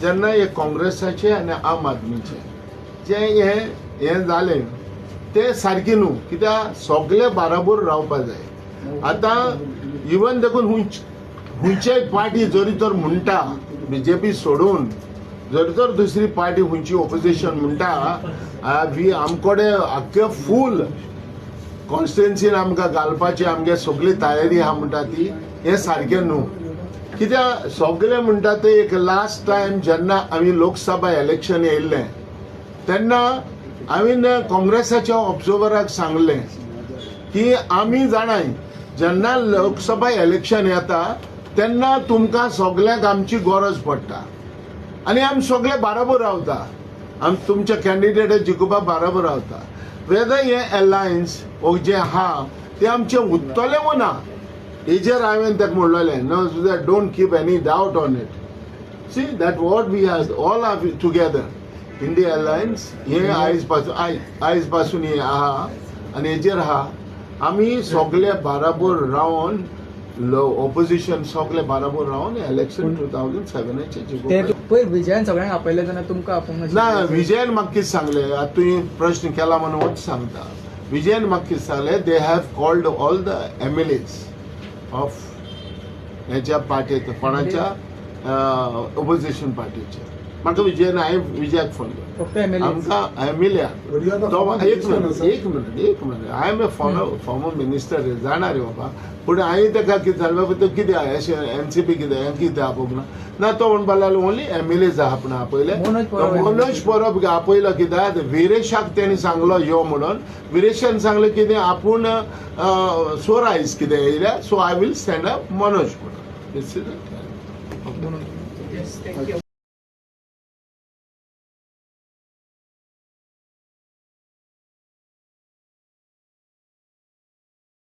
जेन्ना हे काँग्रेसाचे आनी आम आदमीचे जे हे जालें ते सारकें न्हू, कित्याक सगळे बाराबोर रावपा जाय. आतां इवन देखून हुंयचे पार्टी जरी तर म्हणटा BJP सोडून जरी तर दुसरी पार्टी हुंयची ऑपोजिशन म्हणटा वी आमकोडे आख्खे फूल कॉन्स्टिट्युन्सीन आमकां घालपाची आमगे सगळी तयारी आहा म्हणटा ती हे सारकें न्हू. कित्याक सगळे म्हणटा ते एक लास्ट टायम जेन्ना आमी लोकसभा इलेक्शन येयल्लें तेन्ना हांवें काँग्रेसाच्या ऑब्जर्वराक सांगलें की आमी जाणाय जेन्ना लोकसभा इलेक्शन येता तेन्ना तुमकां सगळ्यांक आमची गरज पडटा आनी आमी सगळे बाराबर रावता. आमी तुमचे कॅन्डिडेट जिखोवपा बाराबर रावता. वेदर हे अलायन्स ओ जे आहा ते आमचे उत्तले वो ना हेजेर हांवें ताका म्हणलेलें no don't keep any doubt on it. See that what we has all are together India alliance हे आयज पासून हे आहा आनी हेजेर आहा आमी सगळे बाराबर रावन ऑपोजिशन सगळे बाराबर रावन इलेक्शन 2007 पयर विजयान सगळ्यांक आपयले जाल्यार तुमकां आपोवंक ना. विजयन म्हाका कितें सांगलें आतां तुवें प्रश्न केला म्हणून वच सांगता. विजयन म्हाका कितें सांगलें they have called all the MLAs of हेच्या पार्टीचे कोणाच्या ऑपोजिशन पार्टीचे. म्हाका विजयन हांवें विजयाक फोन केलो आमकां MLA एक minute I am a former minister जाणार रे बाबा. पूण हांवें ताका कितें सांगलें बाबा तो कितें NCP कितें आपोवंक ना तो म्हणपा लागलो ओन्ली MLAs आहा पूण आपयले. मनोज परब आपयलो कित्याक विरेशाक तेणी सांगलो यो म्हणून. विरेशान सांगलें कितें आपूण सोर आयज कितें येयल्या so I will stand up Manoj म्हणून.